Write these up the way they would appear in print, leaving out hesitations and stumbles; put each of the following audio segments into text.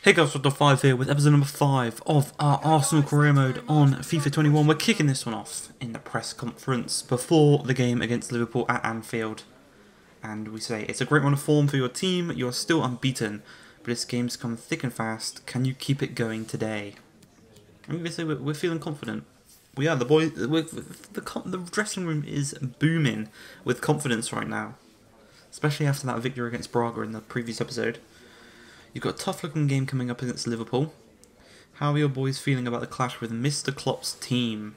Hey guys, Dr. 5 here with episode number 5 of our Arsenal career mode on FIFA 21. We're kicking this one off in the press conference before the game against Liverpool at Anfield. And we say, it's a great run of form for your team, you're still unbeaten, but this game's come thick and fast. Can you keep it going today? I'm going to say we're feeling confident. We are, the dressing room is booming with confidence right now. Especially after that victory against Braga in the previous episode. You've got a tough looking game coming up against Liverpool. How are your boys feeling about the clash with Mr. Klopp's team?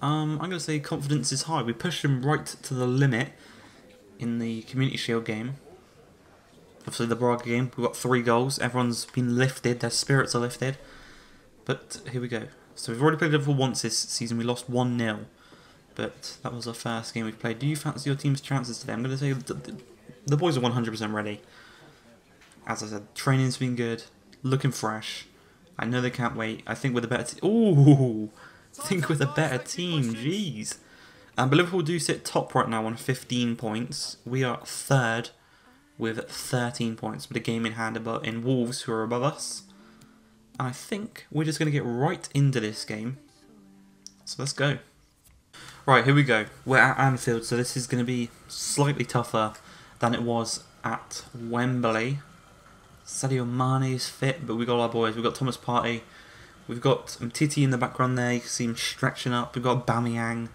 I'm going to say confidence is high. We pushed them right to the limit in the Community Shield game. Obviously the Braga game, we got 3 goals. Everyone's been lifted, their spirits are lifted. But here we go. So we've already played Liverpool once this season, we lost 1-0. But that was our first game we've played. Do you fancy your team's chances today? I'm going to say the boys are 100% ready. As I said, training's been good, looking fresh. I know they can't wait. I think with a better team. Ooh, think with a better team. Jeez. But Liverpool do sit top right now on 15 points. We are third with 13 points, with a game in hand in Wolves, who are above us. And I think we're just going to get right into this game. So let's go. Right, here we go. We're at Anfield, so this is going to be slightly tougher than it was at Wembley. Sadio Mane is fit, but we've got our boys. We've got Thomas Partey. We've got Titi in the background there. You can see him stretching up. We've got Aubameyang.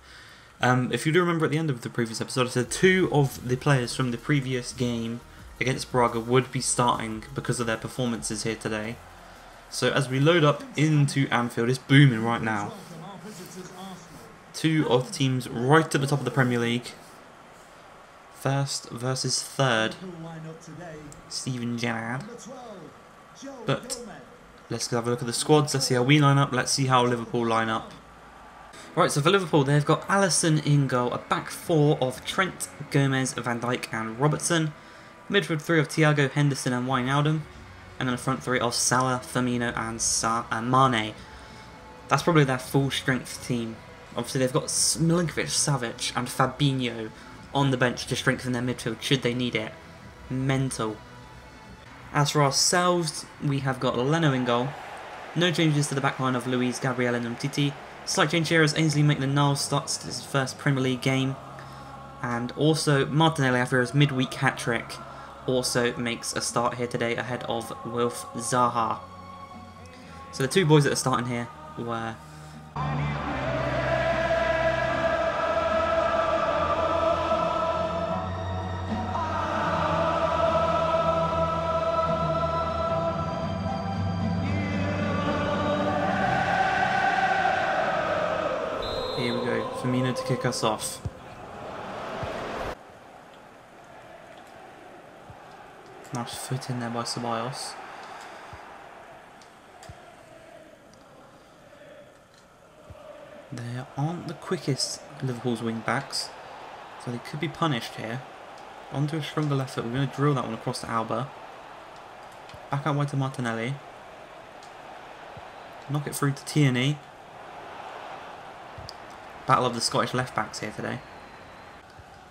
If you do remember at the end of the previous episode, I said 2 of the players from the previous game against Braga would be starting because of their performances here today. So as we load up into Anfield, it's booming right now. 2 of the teams right at the top of the Premier League. First versus third, Steven Gerrard. But let's have a look at the squads. Let's see how we line up. Let's see how Liverpool line up. Right, so for Liverpool, they've got Alisson in goal. A back 4 of Trent, Gomez, Van Dijk and Robertson. Midfield 3 of Thiago, Henderson and Wijnaldum. And then a front 3 of Salah, Firmino and Mane. That's probably their full strength team. Obviously they've got Milinkovic, Savic and Fabinho on the bench to strengthen their midfield should they need it. Mental. As for ourselves, we have got Leno in goal. No changes to the backline of Luis, Gabriel and Umtiti. Slight change here as Ainsley Maitland-Niles starts his first Premier League game. And also Martinelli, after his midweek hat-trick, also makes a start here today ahead of Wilf Zaha. So the 2 boys that are starting here were... Here we go, Firmino to kick us off. Nice foot in there by Ceballos. They aren't the quickest Liverpool's wing backs, so they could be punished here. Onto a stronger left foot, we're going to drill that one across to Alba. Back out wide to Martinelli. Knock it through to Tierney. Battle of the Scottish left backs here today.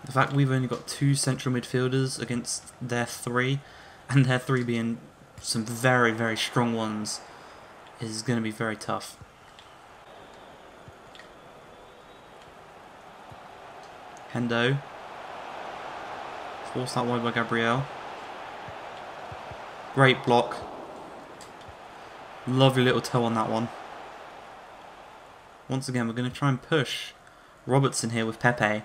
The fact we've only got 2 central midfielders against their 3, and their 3 being some very, very strong ones, is going to be very tough. Hendo. Forced that wide by Gabriel. Great block. Lovely little toe on that one. Once again, we're going to try and push Robertson here with Pepe.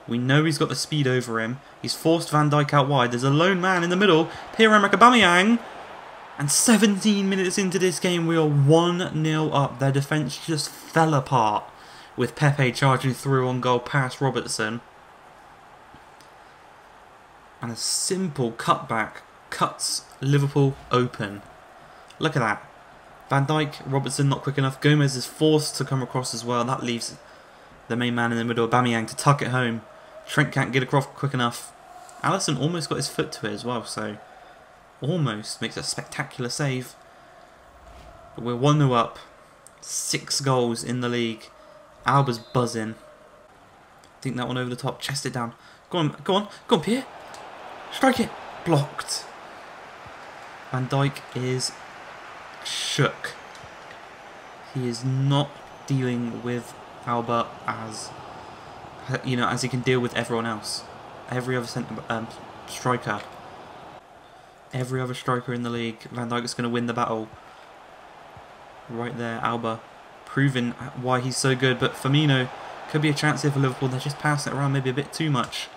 We know he's got the speed over him. He's forced Van Dijk out wide. There's a lone man in the middle. Pierre-Emerick Aubameyang. And 17 minutes into this game, we are 1-0 up. Their defence just fell apart with Pepe charging through on goal past Robertson. And a simple cutback cuts Liverpool open. Look at that. Van Dijk, Robertson not quick enough. Gomez is forced to come across as well. That leaves the main man in the middle, Aubameyang, to tuck it home. Trent can't get across quick enough. Alisson almost got his foot to it as well, so almost makes a spectacular save. But we're 1-0 up. 6 goals in the league. Alba's buzzing. Think that one over the top. Chest it down. Go on, go on, go on, Pierre. Strike it. Blocked. Van Dijk is shook. He is not dealing with Albert as as he can deal with everyone else. Every other striker. Every other striker in the league. Van Dijk is going to win the battle. Right there, Alba. Proving why he's so good. But Firmino could be a chance here for Liverpool. They're just passing it around maybe a bit too much.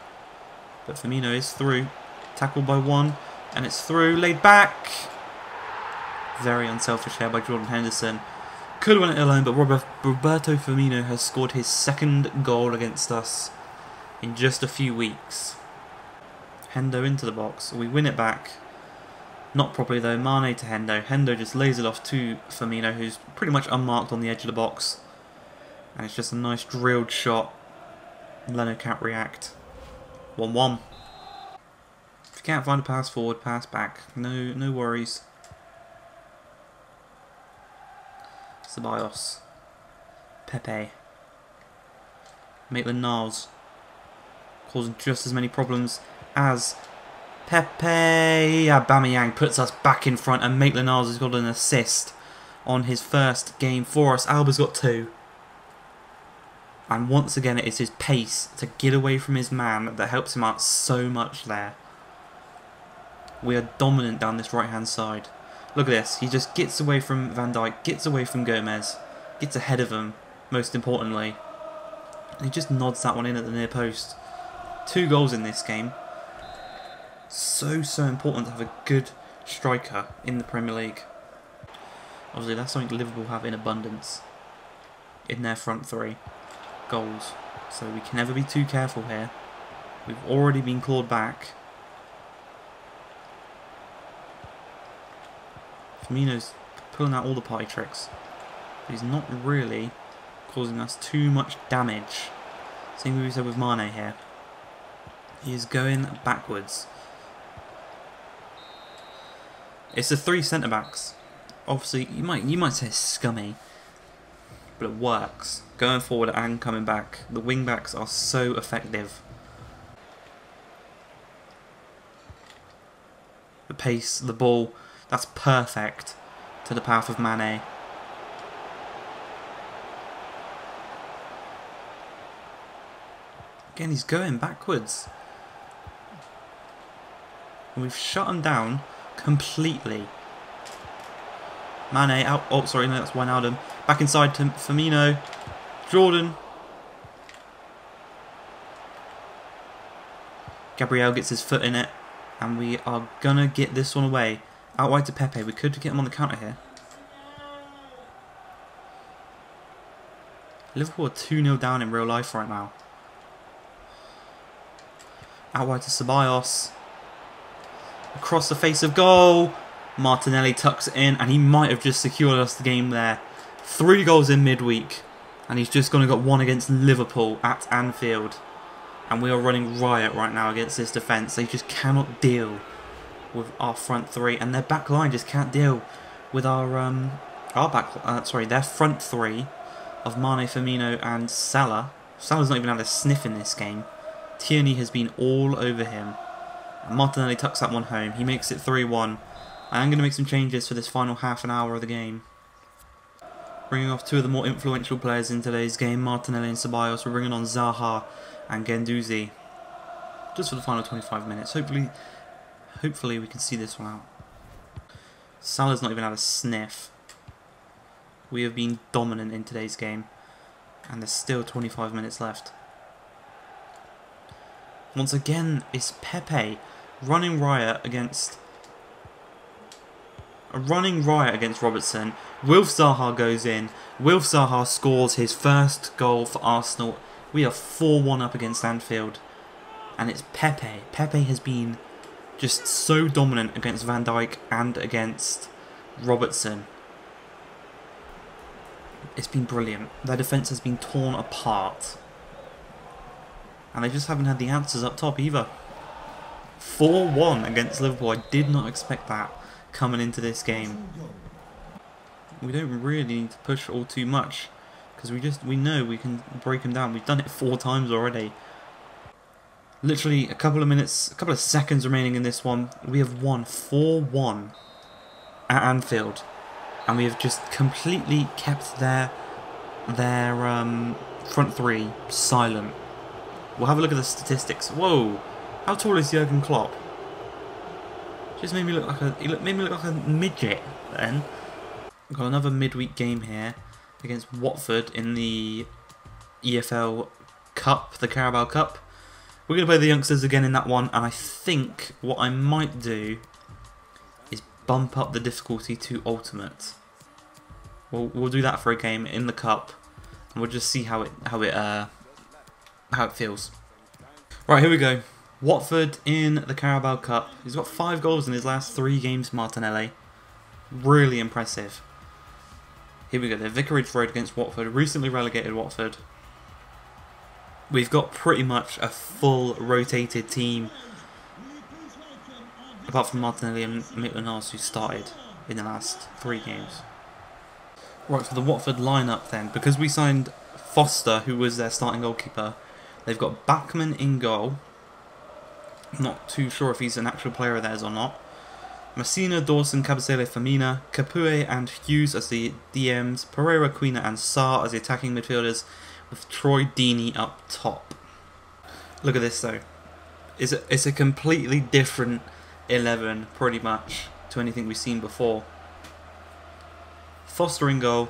But Firmino is through. Tackled by one. And it's through. Laid back. Very unselfish here by Jordan Henderson. Could have won it alone, but Roberto Firmino has scored his second goal against us in just a few weeks. Hendo into the box. We win it back. Not properly though. Mane to Hendo. Hendo just lays it off to Firmino, who's pretty much unmarked on the edge of the box. And it's just a nice drilled shot. Leno can't react. 1-1. If you can't find a pass forward, pass back. No worries. Ceballos. Pepe. Maitland-Niles. Causing just as many problems as Pepe. Aubameyang puts us back in front, and Maitland-Niles has got an assist on his first game for us. Alba's got 2. And once again it is his pace to get away from his man that helps him out so much there. We are dominant down this right hand side. Look at this, he just gets away from Van Dijk, gets away from Gomez, gets ahead of him, most importantly. And he just nods that one in at the near post. 2 goals in this game. So important to have a good striker in the Premier League. Obviously that's something Liverpool have in abundance in their front 3. Goals. So we can never be too careful here. We've already been clawed back. Firmino's pulling out all the party tricks. But he's not really causing us too much damage. Same as we said with Mane here. He is going backwards. It's the 3 centre-backs. Obviously, you might say scummy, but it works. Going forward and coming back. The wing-backs are so effective. The pace, the ball, that's perfect to the path of Mane. Again, he's going backwards. And we've shut him down completely. Mane out. Oh, sorry, no, that's Wijnaldum. Back inside to Firmino. Jordan. Gabriel gets his foot in it. And we are going to get this one away. Out wide to Pepe. We could get him on the counter here. Liverpool are 2-0 down in real life right now. Out wide to Ceballos. Across the face of goal. Martinelli tucks it in, and he might have just secured us the game there. 3 goals in midweek, and he's just gone and got 1 against Liverpool at Anfield. And we are running riot right now against this defence. They just cannot deal with our front 3, and their back line just can't deal with their front 3 of Mane, Firmino, and Salah. Salah's not even had a sniff in this game. Tierney has been all over him. And Martinelli tucks that one home. He makes it 3-1. I am going to make some changes for this final half an hour of the game. Bringing off 2 of the more influential players in today's game, Martinelli and Ceballos. We're bringing on Zaha and Guendouzi. Just for the final 25 minutes. Hopefully we can see this one out. Salah's not even had a sniff. We have been dominant in today's game. And there's still 25 minutes left. Once again, it's Pepe running riot against Robertson. Wilf Zaha goes in. Wilf Zaha scores his first goal for Arsenal. We are 4-1 up against Anfield. And it's Pepe. Pepe has been just so dominant against Van Dijk and against Robertson. It's been brilliant. Their defence has been torn apart. And they just haven't had the answers up top either. 4-1 against Liverpool. I did not expect that coming into this game. We don't really need to push all too much, because we know we can break them down. We've done it 4 times already. Literally a couple of seconds remaining in this one. We have won 4-1 at Anfield, and we have just completely kept their front three silent. We'll have a look at the statistics. Whoa, how tall is Jurgen Klopp? Just made me look like a midget. Then we've got another midweek game here against Watford in the EFL Cup, the Carabao Cup. We're going to play the youngsters again in that one, and I think what I might do is bump up the difficulty to Ultimate. We'll do that for a game in the Cup, and we'll just see how it feels. Right, here we go. Watford in the Carabao Cup. He's got 5 goals in his last 3 games, Martinelli. Really impressive. Here we go, the Vicarage Road against Watford. Recently relegated Watford. We've got pretty much a full rotated team. Apart from Martinelli and Maitland-Niles, who started in the last 3 games. Right, for the Watford lineup then. Because we signed Foster, who was their starting goalkeeper, they've got Bachmann in goal. Not too sure if he's an actual player of theirs or not. Messina, Dawson, Cabasele, Femina, Capoue and Hughes as the DMs, Pereira, Quina and Sarr as the attacking midfielders, with Troy Deeney up top. Look at this though. It's a completely different 11 pretty much to anything we've seen before. Foster in goal,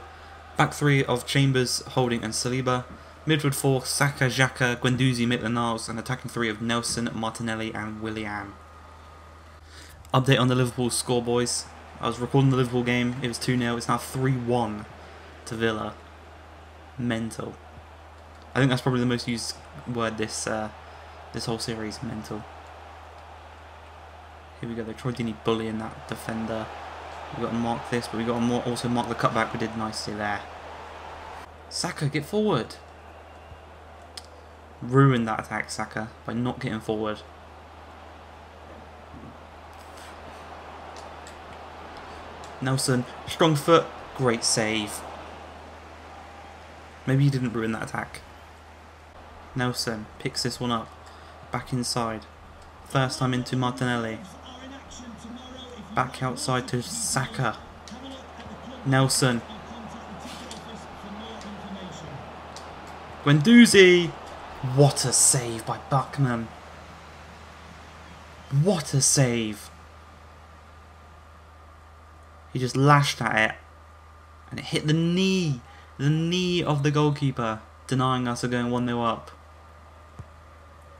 back 3 of Chambers, Holding and Saliba, midfield 4 Saka, Xhaka, Guendouzi, Maitland-Niles, and attacking 3 of Nelson, Martinelli and Willian. Update on the Liverpool score, boys. I was recording the Liverpool game, it was 2-0, it's now 3-1 to Villa. Mental. I think that's probably the most used word this whole series, mental. Here we go, the Troy Deeney bullying that defender. We've got to mark this, but we've got to also mark the cutback we did nicely there. Saka, get forward. Ruined that attack, Saka, by not getting forward. Nelson, strong foot, great save. Maybe he didn't ruin that attack. Nelson picks this one up, back inside. First time into Martinelli. Back outside to Saka. Nelson. Guendouzi. What a save by Bachmann. What a save. He just lashed at it. And it hit the knee of the goalkeeper, denying us of going 1-0 up.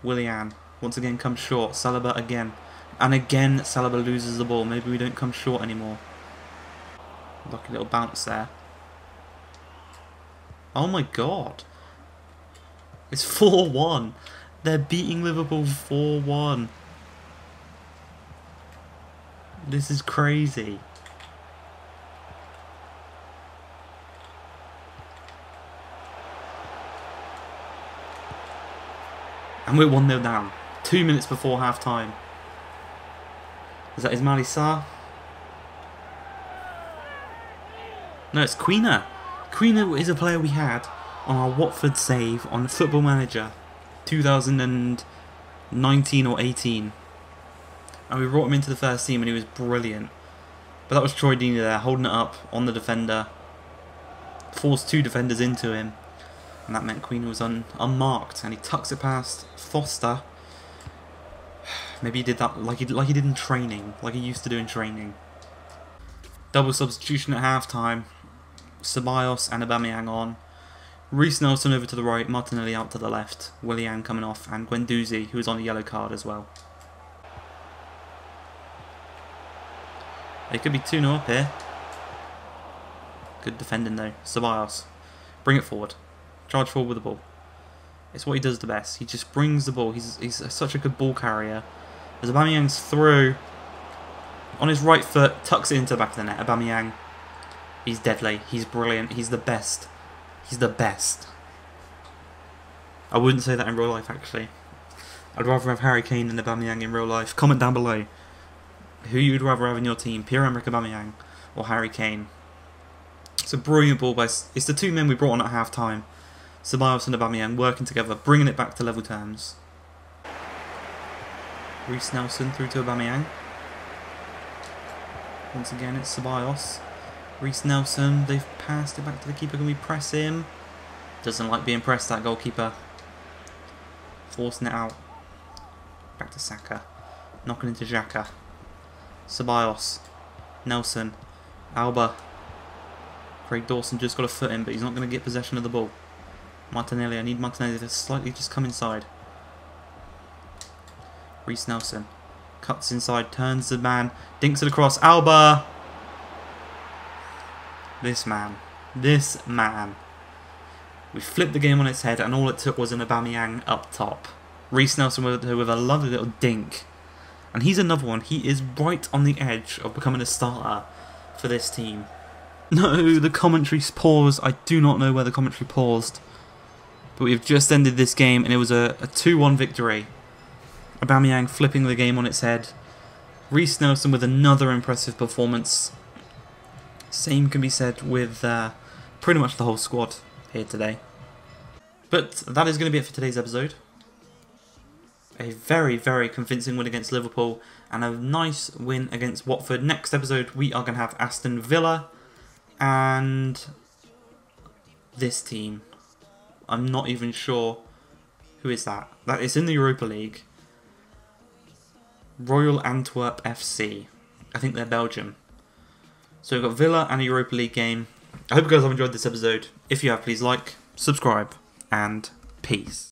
Willian once again comes short. Saliba again. And again Saliba loses the ball. Maybe we don't come short anymore. Lucky little bounce there. Oh my god. It's 4-1. They're beating Liverpool 4-1. This is crazy. And we're 1-0 down. 2 minutes before half time. Is that Ismaili Sarr? No, it's Quina. Quina is a player we had on our Watford save on Football Manager 2019 or 18. And we brought him into the first team and he was brilliant. But that was Troy Deeney there, holding it up on the defender. Forced 2 defenders into him. And that meant Queen was unmarked, and he tucks it past Foster. Maybe he did that like he did in training, like he used to do in training. Double substitution at half time. Ceballos and Aubameyang on. Reece Nelson over to the right, Martinelli out to the left. Willian coming off, and Guendouzi, who was on a yellow card as well. It could be 2-0 up here. Good defending though. Ceballos. Bring it forward. Charge forward with the ball. It's what he does the best. He just brings the ball. He's such a good ball carrier. As Aubameyang's through, on his right foot, tucks it into the back of the net. Aubameyang, he's deadly. He's brilliant. He's the best. He's the best. I wouldn't say that in real life, actually. I'd rather have Harry Kane than Aubameyang in real life. Comment down below who you'd rather have in your team, Pierre-Emerick Aubameyang or Harry Kane. It's a brilliant ball by... It's the 2 men we brought on at half time. Ceballos and Aubameyang working together, bringing it back to level terms. Reece Nelson through to Aubameyang. Once again, it's Ceballos. Reece Nelson, they've passed it back to the keeper. Can we press him? Doesn't like being pressed, that goalkeeper. Forcing it out. Back to Saka. Knocking into Xhaka. Ceballos. Nelson. Alba. Craig Dawson just got a foot in, but he's not going to get possession of the ball. Martinelli, I need Martinelli to slightly just come inside. Reece Nelson. Cuts inside, turns the man, dinks it across. Alba! This man. This man. We flipped the game on its head, and all it took was an Aubameyang up top. Reece Nelson with a lovely little dink. And he's another one. He is right on the edge of becoming a starter for this team. No, the commentary's paused. I do not know where the commentary paused. But we've just ended this game, and it was a 2-1 victory. Aubameyang flipping the game on its head. Reece Nelson with another impressive performance. Same can be said with pretty much the whole squad here today. But that is going to be it for today's episode. A very, very convincing win against Liverpool and a nice win against Watford. Next episode we are going to have Aston Villa and this team. I'm not even sure who is that. That is in the Europa League. Royal Antwerp FC. I think they're Belgium. So we've got Villa and a Europa League game. I hope you guys have enjoyed this episode. If you have, please like, subscribe, and peace.